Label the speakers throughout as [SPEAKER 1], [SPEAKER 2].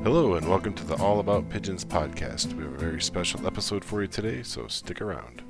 [SPEAKER 1] Hello and welcome to the All About Pigeons podcast. We have a very special episode for you today, so stick around.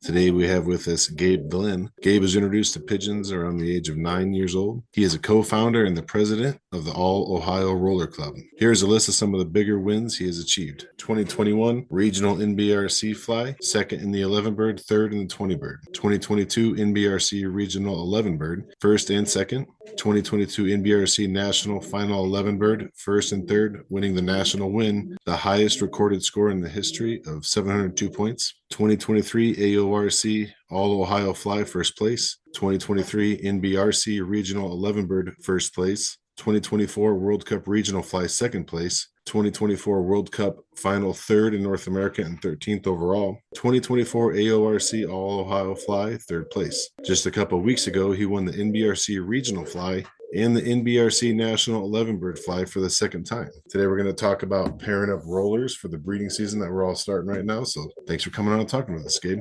[SPEAKER 1] Today we have with us Gabe Glenn. Gabe was introduced to pigeons around the age of 9 years old. He is a co-founder and the president of the All Ohio Roller Club. Here's a list of some of the bigger wins he has achieved. 2021 Regional NBRC Fly, second in the 11 bird, third in the 20 bird. 2022 NBRC Regional 11 bird, first and second. 2022 NBRC National Final 11 bird, first and third, winning the national win, the highest recorded score in the history of 702 points. 2023 AORC All Ohio Fly, first place. 2023 NBRC Regional 11 bird, first place. 2024 World Cup Regional Fly, second place. 2024 World Cup Final, third in North America and 13th overall. 2024 AORC All Ohio Fly, third place. Just a couple of weeks ago, he won the NBRC Regional Fly and the NBRC National 11 Bird Fly for the second time. Today, we're going to talk about pairing up rollers for the breeding season that we're all starting right now. So thanks for coming on and talking with us, Gabe.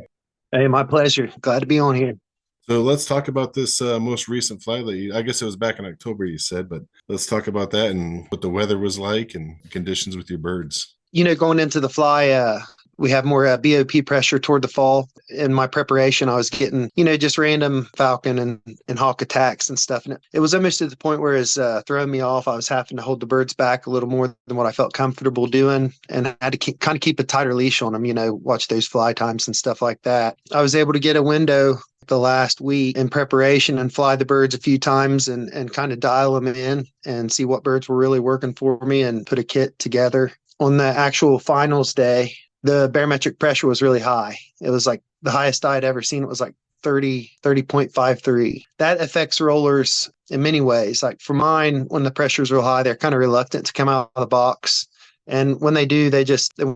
[SPEAKER 2] Hey, my pleasure. Glad to be on here.
[SPEAKER 1] So let's talk about this most recent fly that I guess it was back in October, you said, but let's talk about that and what the weather was like and conditions with your birds.
[SPEAKER 2] Going into the fly, we have more BOP pressure toward the fall. In my preparation, I was getting, just random falcon and hawk attacks and stuff. And it was almost to the point where it's throwing me off. I was having to hold the birds back a little more than what I felt comfortable doing. And I had to kind of keep a tighter leash on them, watch those fly times and stuff like that. I was able to get a window the last week in preparation and fly the birds a few times and kind of dial them in and see what birds were really working for me and put a kit together. On the actual finals day, the barometric pressure was really high. It was like the highest I had ever seen. It was like 30.53. That affects rollers in many ways. Like for mine, when the pressure's real high, they're kind of reluctant to come out of the box. And when they do, they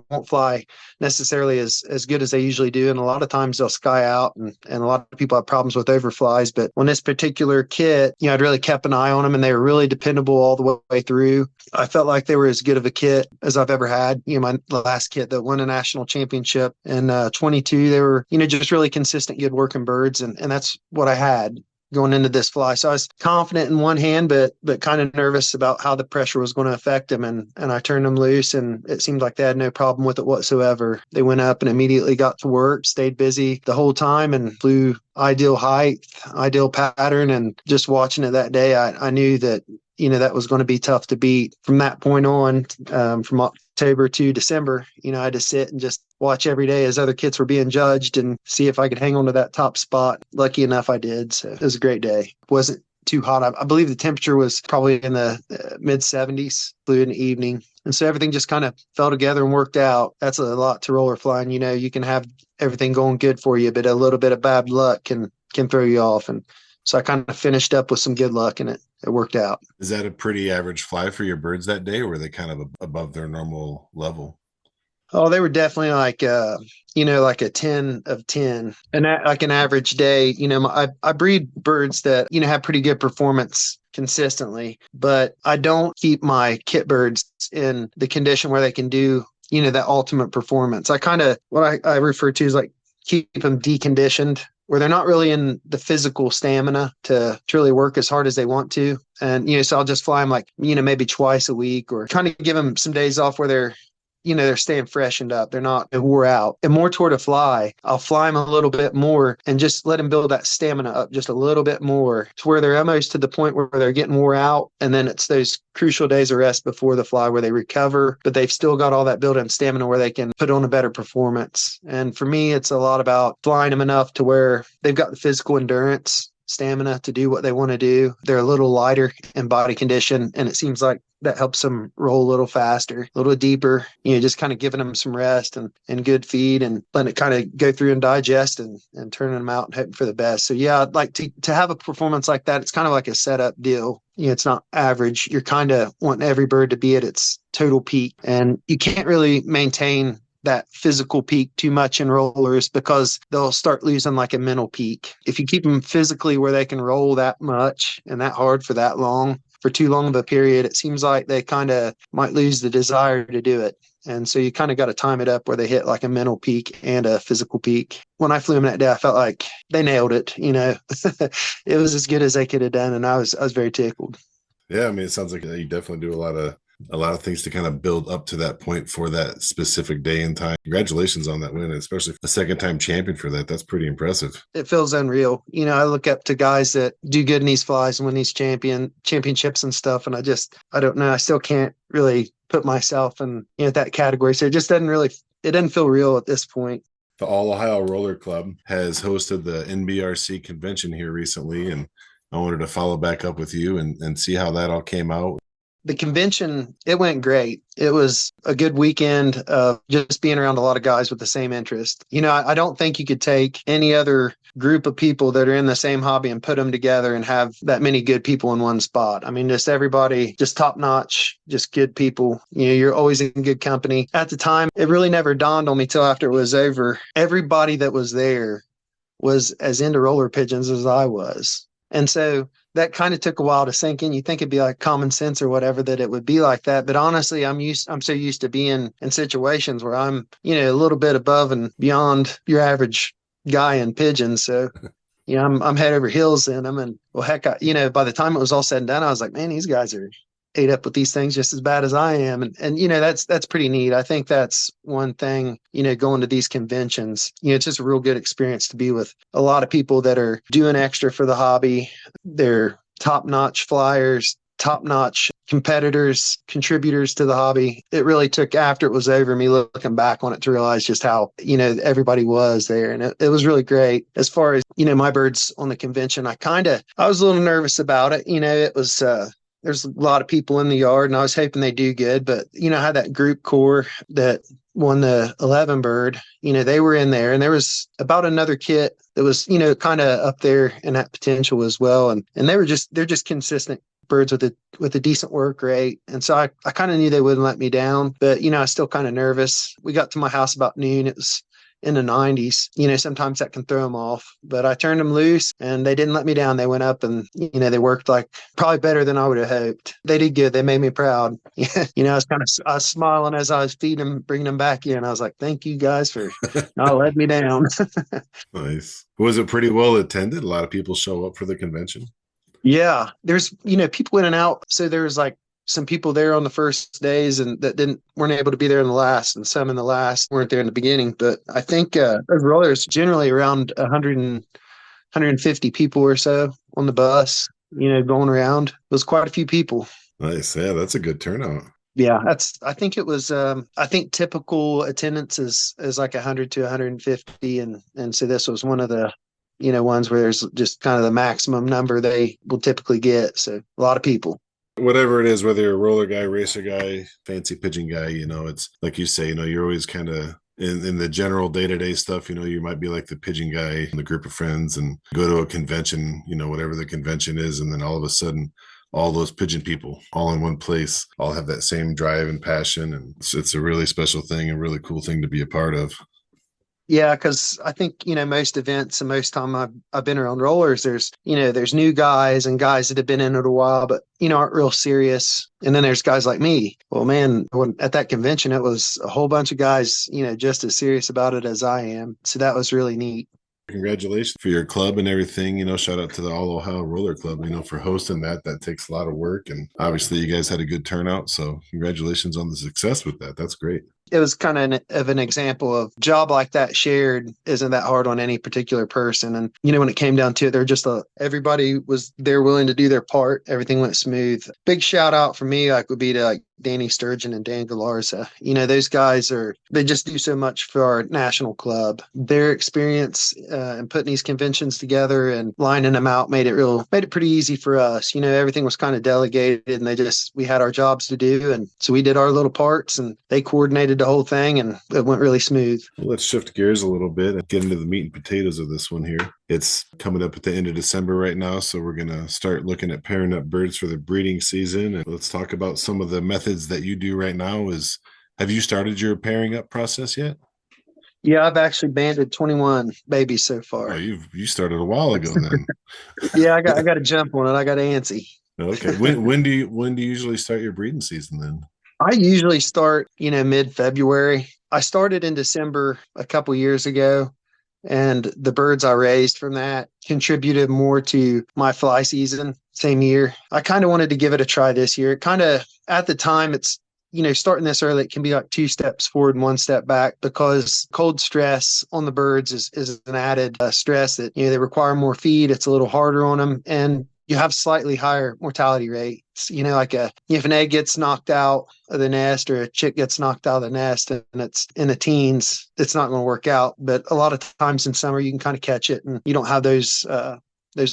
[SPEAKER 2] won't fly necessarily as good as they usually do. And a lot of times they'll sky out and a lot of people have problems with overflies. But on this particular kit, I'd really kept an eye on them and they were really dependable all the way through. I felt like they were as good of a kit as I've ever had. My last kit that won a national championship in 22, they were, just really consistent, good working birds. And that's what I had going into this fly. So I was confident in one hand, but kind of nervous about how the pressure was going to affect them. And I turned them loose and it seemed like they had no problem with it whatsoever. They went up and immediately got to work, stayed busy the whole time and flew ideal height, ideal pattern. And just watching it that day, I knew that, that was going to be tough to beat. From that point on, from October to December, I had to sit and just watch every day as other kits were being judged and see if I could hang on to that top spot. Lucky enough, I did. So it was a great day. It wasn't too hot. I believe the temperature was probably in the mid 70s, flew in the evening. And so everything just kind of fell together and worked out. That's a lot to roller flying. You can have everything going good for you, but a little bit of bad luck can throw you off. And so I kind of finished up with some good luck and it worked out.
[SPEAKER 1] Is that a pretty average fly for your birds that day, or were they kind of above their normal level?
[SPEAKER 2] Oh, they were definitely like a 10 of 10. And like an average day, I breed birds that, have pretty good performance consistently, but I don't keep my kit birds in the condition where they can do, that ultimate performance. I kind of, what I refer to as like keep them deconditioned, where they're not really in the physical stamina to really work as hard as they want to. And, so I'll just fly them like, maybe twice a week or kind of give them some days off where they're staying freshened up. They're not wore out. And more toward a fly, I'll fly them a little bit more and just let them build that stamina up just a little bit more to where they're almost to the point where they're getting wore out. And then it's those crucial days of rest before the fly where they recover, but they've still got all that built-in stamina where they can put on a better performance. And for me, it's a lot about flying them enough to where they've got the physical endurance, stamina to do what they want to do. They're a little lighter in body condition, and it seems like that helps them roll a little faster, a little deeper, just kind of giving them some rest and good feed and letting it kind of go through and digest and turning them out and hoping for the best. So yeah, I'd like to have a performance like that. It's kind of like a setup deal. It's not average. You're kind of wanting every bird to be at its total peak, and you can't really maintain that physical peak too much in rollers because they'll start losing like a mental peak. If you keep them physically where they can roll that much and that hard for that long, for too long of a period, it seems like they kind of might lose the desire to do it. And so you kind of got to time it up where they hit like a mental peak and a physical peak. When I flew them that day, I felt like they nailed it. It was as good as they could have done. And I was very tickled.
[SPEAKER 1] Yeah, I mean, it sounds like you definitely do a lot of things to kind of build up to that point for that specific day and time. Congratulations on that win, especially a second time champion for that. That's pretty impressive.
[SPEAKER 2] It feels unreal. I look up to guys that do good in these flies and win these championships and stuff. And I don't know. I still can't really put myself in, that category. So it doesn't feel real at this point.
[SPEAKER 1] The All Ohio Roller Club has hosted the NBRC convention here recently, and I wanted to follow back up with you and see how that all came out.
[SPEAKER 2] The convention, it went great. It was a good weekend of just being around a lot of guys with the same interest. I don't think you could take any other group of people that are in the same hobby and put them together and have that many good people in one spot. I mean, just everybody, just top notch, just good people. You're always in good company. At the time, it really never dawned on me till after it was over. Everybody that was there was as into roller pigeons as I was. And so that kind of took a while to sink in. You think it'd be like common sense or whatever that it would be like that. But honestly, I'm so used to being in situations where I'm, a little bit above and beyond your average guy in pigeons. So, I'm head over heels in them. And well, heck, by the time it was all said and done, I was like, man, these guys are ate up with these things just as bad as I am. And that's pretty neat. I think that's one thing, going to these conventions, it's just a real good experience to be with a lot of people that are doing extra for the hobby. They're top-notch flyers, top-notch competitors, contributors to the hobby. It really took, after it was over, me looking back on it to realize just how, everybody was there. And it was really great. As far as, my birds on the convention, I was a little nervous about it. It was, there's a lot of people in the yard and I was hoping they do good, but I had that group core that won the 11 bird, they were in there and there was about another kit that was, kind of up there in that potential as well. And they're just consistent birds with a decent work rate. And so I kind of knew they wouldn't let me down, but, I was still kind of nervous. We got to my house about noon. It was in the 90s. Sometimes that can throw them off, but I turned them loose and they didn't let me down. They went up and, they worked like probably better than I would have hoped. They did good. They made me proud. I was smiling as I was feeding them, bringing them back in. I was like, thank you guys for not letting me down.
[SPEAKER 1] Nice. Was it pretty well attended? A lot of people show up for the convention.
[SPEAKER 2] Yeah. There's, people in and out. So there's like some people there on the first days and that weren't able to be there in the last, and some in the last weren't there in the beginning. But I think overall there's generally around 150 people or so on the bus, going around. It was quite a few people.
[SPEAKER 1] Nice. Yeah, that's a good turnout.
[SPEAKER 2] Yeah, I think it was, I think typical attendance is like 100 to 150. And so this was one of the, ones where there's just kind of the maximum number they will typically get. So a lot of people.
[SPEAKER 1] Whatever it is, whether you're a roller guy, racer guy, fancy pigeon guy, it's like you say, you're always kind of in the general day-to-day stuff, you might be like the pigeon guy in the group of friends and go to a convention, whatever the convention is. And then all of a sudden, all those pigeon people all in one place, all have that same drive and passion. And it's a really special thing, a really cool thing to be a part of.
[SPEAKER 2] Yeah, because I think, most events and most time I've been around rollers, there's new guys and guys that have been in it a while, but, aren't real serious. And then there's guys like me. Well, man, at that convention, it was a whole bunch of guys, just as serious about it as I am. So that was really neat.
[SPEAKER 1] Congratulations for your club and everything. Shout out to the All Ohio Roller Club, for hosting that. That takes a lot of work. And obviously you guys had a good turnout. So congratulations on the success with that. That's great.
[SPEAKER 2] It was kind of an example of job like that shared isn't that hard on any particular person. And, when it came down to it, they're just everybody was there willing to do their part. Everything went smooth. Big shout out for me, would be to Danny Sturgeon and Dan Galarza. Those guys they just do so much for our national club. Their experience in putting these conventions together and lining them out made it pretty easy for us. Everything was kind of delegated and we had our jobs to do. And so we did our little parts and they coordinated the whole thing and it went really smooth.
[SPEAKER 1] Well, let's shift gears a little bit and get into the meat and potatoes of this one here. It's coming up at the end of December right now, so we're going to start looking at pairing up birds for the breeding season. And let's talk about some of the methods that you do right now. Have you started your pairing up process yet?
[SPEAKER 2] Yeah, I've actually banded 21 babies so far.
[SPEAKER 1] Oh, you started a while ago then.
[SPEAKER 2] Yeah, I got to jump on it. I got antsy.
[SPEAKER 1] Okay. When do you usually start your breeding season then?
[SPEAKER 2] I usually start, mid-February. I started in December a couple years ago. And the birds I raised from that contributed more to my fly season same year. I kind of wanted to give it a try this year. It kind of, at the time, it's, starting this early, it can be like 2 steps forward and 1 step back because cold stress on the birds is an added stress that, they require more feed. It's a little harder on them. And you have slightly higher mortality rates. Like if an egg gets knocked out of the nest or a chick gets knocked out of the nest and it's in the teens, it's not going to work out. But a lot of times in summer, you can kind of catch it and you don't have those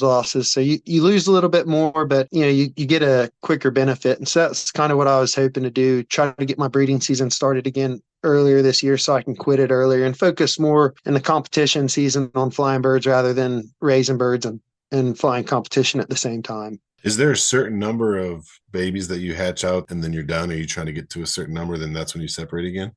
[SPEAKER 2] losses. So you lose a little bit more, but you get a quicker benefit. And so that's kind of what I was hoping to do, try to get my breeding season started again earlier this year so I can quit it earlier and focus more in the competition season on flying birds rather than raising birds and flying competition at the same time.
[SPEAKER 1] Is there a certain number of babies that you hatch out and then you're done? Are you trying to get to a certain number, then that's when you separate again?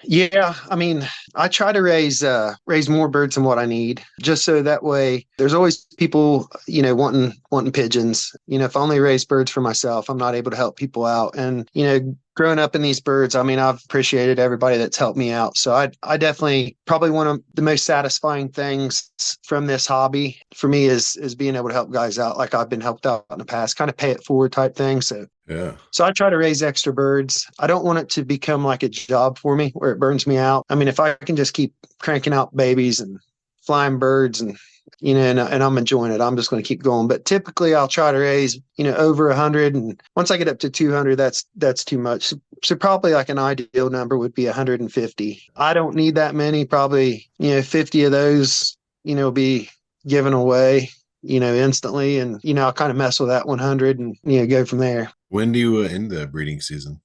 [SPEAKER 2] Yeah, I mean, I try to raise more birds than what I need, just so that way there's always people, wanting pigeons. If I only raise birds for myself, I'm not able to help people out. And, growing up in these birds, I mean, I've appreciated everybody that's helped me out. So I definitely probably one of the most satisfying things from this hobby for me is being able to help guys out like I've been helped out in the past, kind of pay it forward type thing. So
[SPEAKER 1] Yeah.
[SPEAKER 2] so I try to raise extra birds. I don't want it to become like a job for me where it burns me out. I mean, if I can just keep cranking out babies and flying birds and, and I'm enjoying it, I'm just going to keep going. But typically I'll try to raise, over 100. And once I get up to 200, that's too much. So probably like an ideal number would be 150. I don't need that many. Probably, 50 of those, be given away, instantly. And, I'll kind of mess with that 100 and, go from there.
[SPEAKER 1] When do you end the breeding season?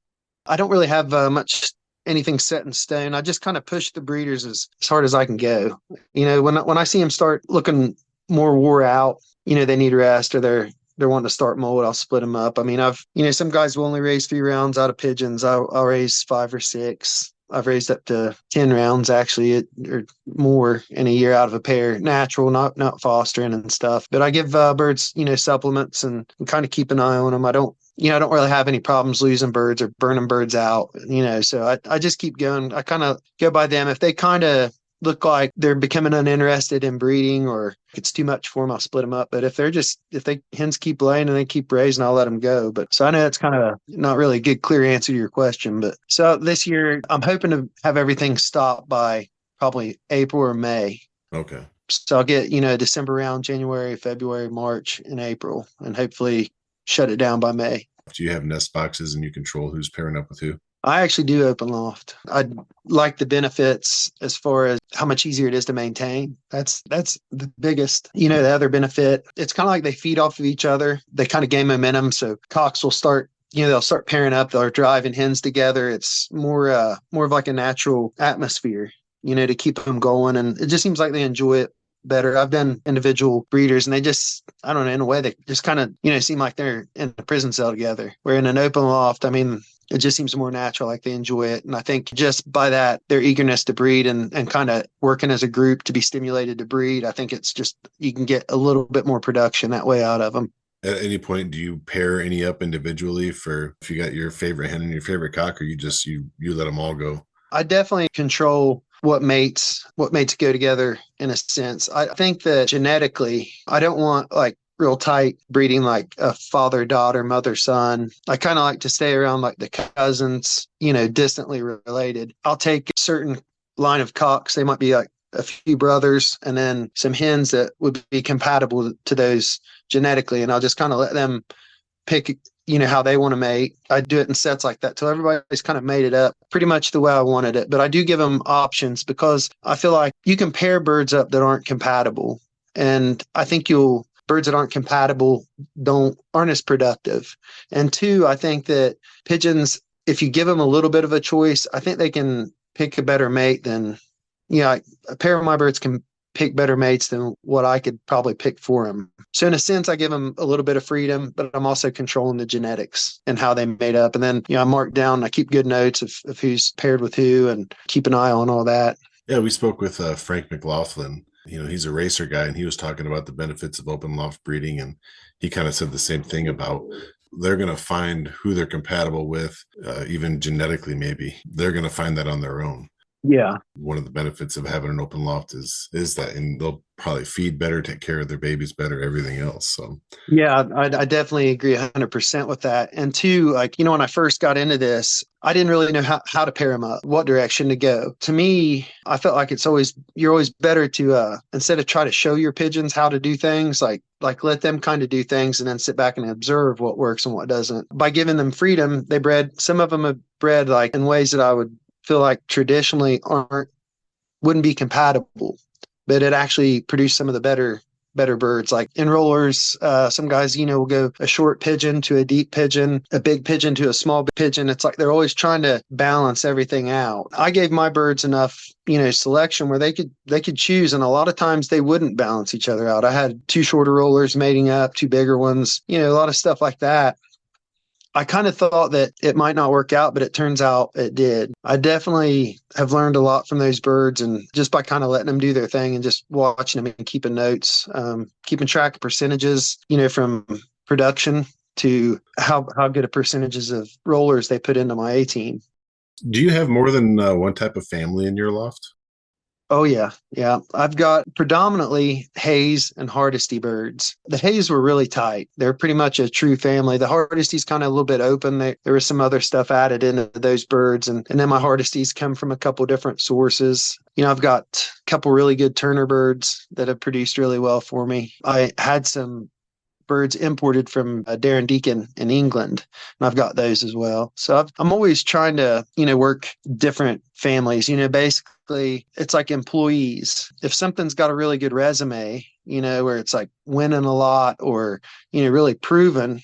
[SPEAKER 2] I don't really have much anything set in stone. I just kind of push the breeders as hard as I can go. When I see them start looking more wore out, they need rest or they're wanting to start mold, I'll split them up. I mean, some guys will only raise 3 rounds out of pigeons. I'll raise 5 or 6. I've raised up to 10 rounds actually, or more in a year out of a pair, natural, not fostering and stuff. But I give birds, supplements and kind of keep an eye on them. I don't really have any problems losing birds or burning birds out, so I just keep going. I kind of go by them. If they kind of look like they're becoming uninterested in breeding or it's too much for them, I'll split them up. But if hens keep laying and they keep raising, I'll let them go. But so I know that's kind of not really a good, clear answer to your question. But so this year, I'm hoping to have everything stopped by probably April or May.
[SPEAKER 1] Okay.
[SPEAKER 2] So I'll get, December round, January, February, March, and April, and hopefully shut it down by May.
[SPEAKER 1] Do you have nest boxes and you control who's pairing up with who?
[SPEAKER 2] I actually do open loft. I like the benefits as far as how much easier it is to maintain. That's the biggest, the other benefit. It's kind of like they feed off of each other. They kind of gain momentum. So cocks will start, they'll start pairing up. They'll driving hens together. It's more of like a natural atmosphere, to keep them going. And it just seems like they enjoy it better. I've done individual breeders and they just, I don't know, in a way they just kind of, seem like they're in a prison cell together. Where in an open loft, I mean, it just seems more natural, like they enjoy it. And I think just by that, their eagerness to breed and kind of working as a group to be stimulated to breed, I think it's just, you can get a little bit more production that way out of them.
[SPEAKER 1] At any point, do you pair any up individually for if you got your favorite hen and your favorite cock, or you just, you let them all go?
[SPEAKER 2] I definitely control what mates go together in a sense. I think that genetically, I don't want like real tight breeding like a father, daughter, mother, son. I kind of like to stay around like the cousins, distantly related. I'll take a certain line of cocks. They might be like a few brothers and then some hens that would be compatible to those genetically. And I'll just kind of let them pick, how they want to mate. I do it in sets like that till everybody's kind of made it up pretty much the way I wanted it. But I do give them options because I feel like you can pair birds up that aren't compatible. And I think birds that aren't compatible aren't as productive. And two, I think that pigeons, if you give them a little bit of a choice, I think they can pick a better mate than, a pair of my birds can pick better mates than what I could probably pick for them. So in a sense, I give them a little bit of freedom, but I'm also controlling the genetics and how they mate up. And then, I mark down, I keep good notes of who's paired with who and keep an eye on all that.
[SPEAKER 1] Yeah, we spoke with Frank McLaughlin. He's a racer guy, and he was talking about the benefits of open loft breeding. And he kind of said the same thing about they're going to find who they're compatible with, even genetically, maybe. They're going to find that on their own.
[SPEAKER 2] Yeah.
[SPEAKER 1] One of the benefits of having an open loft is that, and they'll probably feed better, take care of their babies better, everything else. So
[SPEAKER 2] Yeah, I definitely agree 100% with that. And two, like, when I first got into this, I didn't really know how to pair them up, what direction to go. To me, I felt like you're always better to, instead of try to show your pigeons how to do things, like let them kind of do things and then sit back and observe what works and what doesn't. By giving them freedom, some of them have bred like in ways that I would feel like traditionally wouldn't be compatible, but it actually produced some of the better birds. Like in rollers, some guys, will go a short pigeon to a deep pigeon, a big pigeon to a small pigeon. It's like they're always trying to balance everything out. I gave my birds enough, selection where they could choose, and a lot of times they wouldn't balance each other out. I had two shorter rollers mating up, two bigger ones, a lot of stuff like that. I kind of thought that it might not work out, but it turns out it did. I definitely have learned a lot from those birds, and just by kind of letting them do their thing and just watching them and keeping notes, keeping track of percentages, from production to how good a percentages of rollers they put into my A team.
[SPEAKER 1] do you have more than one type of family in your loft?
[SPEAKER 2] Oh yeah, yeah. I've got predominantly haze and hardesty birds. The haze were really tight. They're pretty much a true family. The hardesty's kind of a little bit open. There was some other stuff added into those birds, and then my hardesties come from a couple different sources. I've got a couple really good Turner birds that have produced really well for me. I had some birds imported from Darren Deacon in England, and I've got those as well. So I'm always trying to, work different families. Basically, it's like employees. If something's got a really good resume, where it's like winning a lot or, really proven,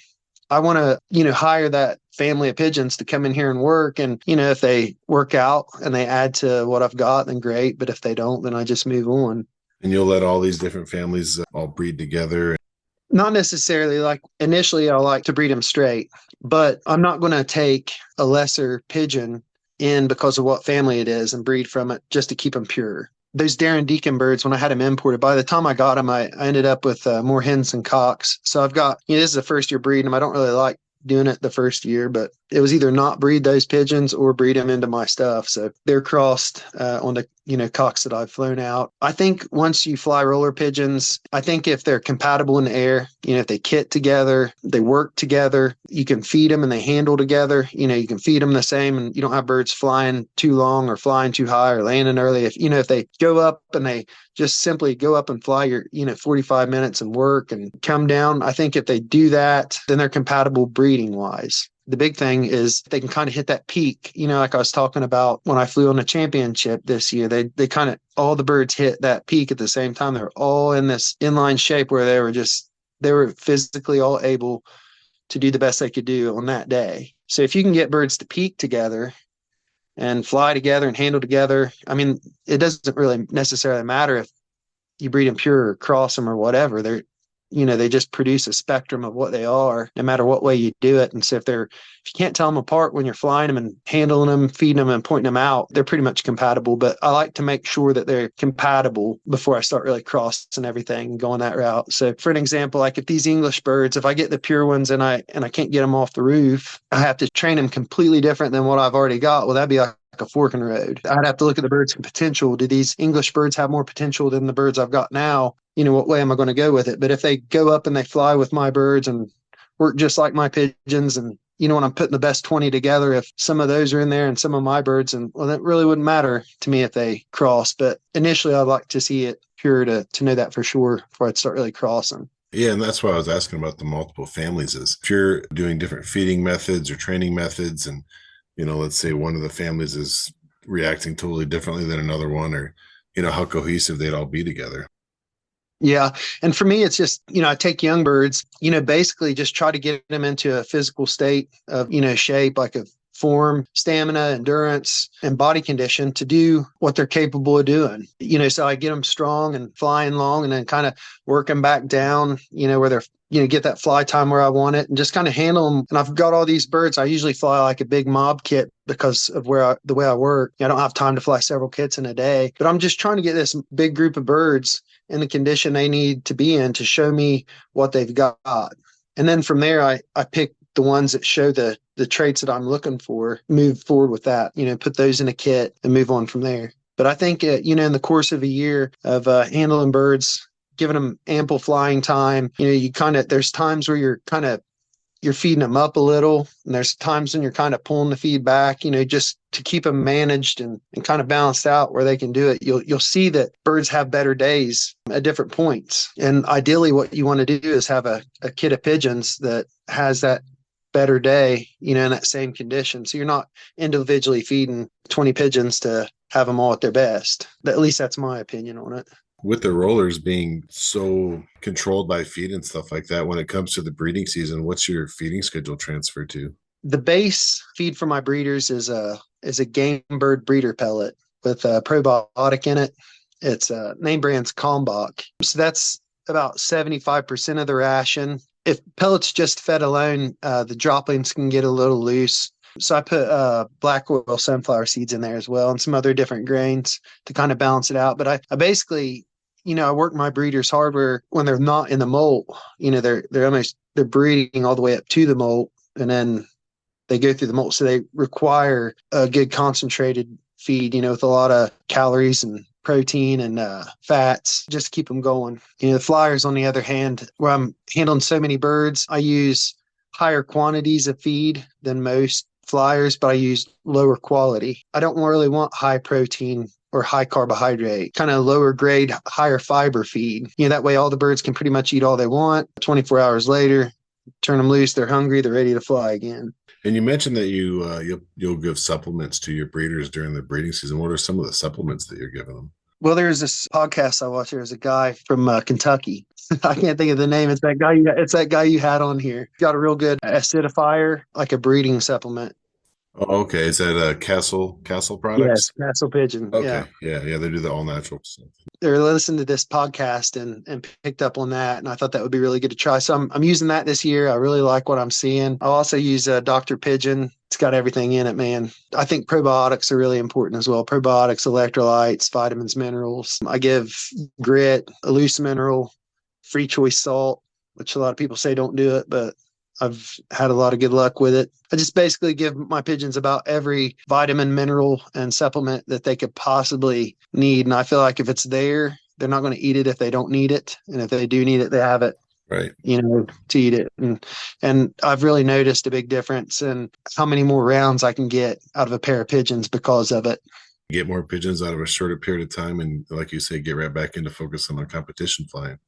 [SPEAKER 2] I want to, hire that family of pigeons to come in here and work. And, if they work out and they add to what I've got, then great. But if they don't, then I just move on.
[SPEAKER 1] And you'll let all these different families all breed together?
[SPEAKER 2] Not necessarily. Like initially, I like to breed them straight, but I'm not going to take a lesser pigeon in because of what family it is and breed from it just to keep them pure. Those Darren Deacon birds, when I had them imported, by the time I got them, I ended up with more hens than cocks. So I've got, this is the first year breeding them. I don't really like doing it the first year, but it was either not breed those pigeons or breed them into my stuff. So they're crossed on the cocks that I've flown out. I think once you fly roller pigeons, I think if they're compatible in the air, if they kit together, they work together, you can feed them and they handle together. You can feed them the same, and you don't have birds flying too long or flying too high or landing early. If they go up and they just simply go up and fly your 45 minutes and work and come down, I think if they do that, then they're compatible breeding wise. The big thing is they can kind of hit that peak, like I was talking about when I flew on the championship this year. They kind of, all the birds hit that peak at the same time. They were all in this inline shape where they were physically all able to do the best they could do on that day. So if you can get birds to peak together and fly together and handle together, I mean, it doesn't really necessarily matter if you breed them pure or cross them or whatever. They just produce a spectrum of what they are, no matter what way you do it. And so if you can't tell them apart when you're flying them and handling them, feeding them and pointing them out, they're pretty much compatible. But I like to make sure that they're compatible before I start really crossing everything and going that route. So for an example, like if these English birds, if I get the pure ones and I can't get them off the roof, I have to train them completely different than what I've already got. Well, that'd be like a fork in the road. I'd have to look at the birds' potential. Do these English birds have more potential than the birds I've got now? What way am I going to go with it? But if they go up and they fly with my birds and work just like my pigeons, and when I'm putting the best 20 together, if some of those are in there and some of my birds, and well, that really wouldn't matter to me if they cross. But initially, I'd like to see it pure to know that for sure before I'd start really crossing.
[SPEAKER 1] Yeah, and that's why I was asking about the multiple families. Is if you're doing different feeding methods or training methods, and let's say one of the families is reacting totally differently than another one, or how cohesive they'd all be together.
[SPEAKER 2] Yeah. And for me, it's just, I take young birds, basically just try to get them into a physical state of, shape, like a form, stamina, endurance, and body condition to do what they're capable of doing. So I get them strong and flying long and then kind of work them back down, where they're, get that fly time where I want it and just kind of handle them. And I've got all these birds. I usually fly like a big mob kit because of the way I work. I don't have time to fly several kits in a day, but I'm just trying to get this big group of birds in the condition they need to be in to show me what they've got. And then from there, I pick the ones that show the traits that I'm looking for, move forward with that, put those in a kit and move on from there. But I think, in the course of a year of handling birds, giving them ample flying time, there's times where you're feeding them up a little, and there's times when you're kind of pulling the feed back, just to keep them managed and kind of balanced out where they can do it. You'll see that birds have better days at different points. And ideally what you want to do is have a kit of pigeons that has that better day, in that same condition. So you're not individually feeding 20 pigeons to have them all at their best. At least that's my opinion on it.
[SPEAKER 1] With the rollers being so controlled by feed and stuff like that, when it comes to the breeding season, what's your feeding schedule transferred to?
[SPEAKER 2] The base feed for my breeders is a game bird breeder pellet with a probiotic in it. It's name brand's Kalmbach. So that's about 75% of the ration. If pellets just fed alone, the droppings can get a little loose. So I put black oil sunflower seeds in there as well, and some other different grains to kind of balance it out. But I basically, I work my breeders hard where when they're not in the molt, they're breeding all the way up to the molt, and then they go through the molt. So they require a good concentrated feed, with a lot of calories and protein and fats, just to keep them going. The flyers, on the other hand, where I'm handling so many birds, I use higher quantities of feed than most flyers, but I use lower quality. I don't really want high protein or high carbohydrate, kind of lower grade, higher fiber feed. That way all the birds can pretty much eat all they want. 24 hours later, turn them loose, they're hungry, they're ready to fly again.
[SPEAKER 1] And you mentioned that you'll give supplements to your breeders during the breeding season. What are some of the supplements that you're giving them?
[SPEAKER 2] Well, there's this podcast I watch. There's a guy from Kentucky. I can't think of the name. It's that guy. It's that guy you had on here. Got a real good acidifier, like a breeding supplement.
[SPEAKER 1] Oh, okay. Is that a Castle products?
[SPEAKER 2] Yes, Castle Pigeon.
[SPEAKER 1] Okay.
[SPEAKER 2] Yeah.
[SPEAKER 1] Yeah. They do the all natural stuff.
[SPEAKER 2] They're listening to this podcast and picked up on that, and I thought that would be really good to try. So I'm using that this year. I really like what I'm seeing. I'll also use Dr. Pigeon. It's got everything in it, man. I think probiotics are really important as well. Probiotics, electrolytes, vitamins, minerals. I give grit, a loose mineral, free choice salt, which a lot of people say don't do it, but I've had a lot of good luck with it. I just basically give my pigeons about every vitamin, mineral, and supplement that they could possibly need. And I feel like if it's there, they're not going to eat it if they don't need it. And if they do need it, they have it,
[SPEAKER 1] right,
[SPEAKER 2] to eat it. And I've really noticed a big difference in how many more rounds I can get out of a pair of pigeons because of it.
[SPEAKER 1] Get more pigeons out of a shorter period of time. And like you say, get right back into focusing on competition flying.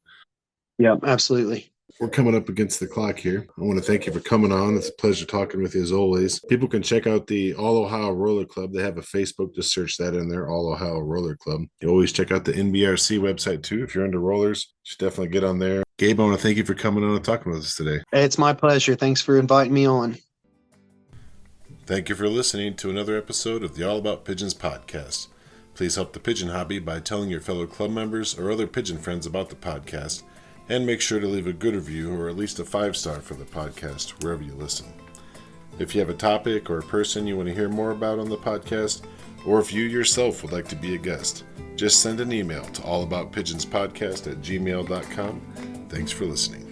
[SPEAKER 2] Yeah, absolutely.
[SPEAKER 1] We're coming up against the clock here. I want to thank you for coming on. It's a pleasure talking with you as always. People can check out the All Ohio Roller Club. They have a Facebook. Just search that in there, All Ohio Roller Club. You always check out the NBRC website too. If you're into rollers, you should definitely get on there. Gabe, I want to thank you for coming on and talking with us today.
[SPEAKER 2] It's my pleasure. Thanks for inviting me on.
[SPEAKER 1] Thank you for listening to another episode of the All About Pigeons podcast. Please help the pigeon hobby by telling your fellow club members or other pigeon friends about the podcast. And make sure to leave a good review or at least a 5-star for the podcast wherever you listen. If you have a topic or a person you want to hear more about on the podcast, or if you yourself would like to be a guest, just send an email to allaboutpigeonspodcast@gmail.com. Thanks for listening.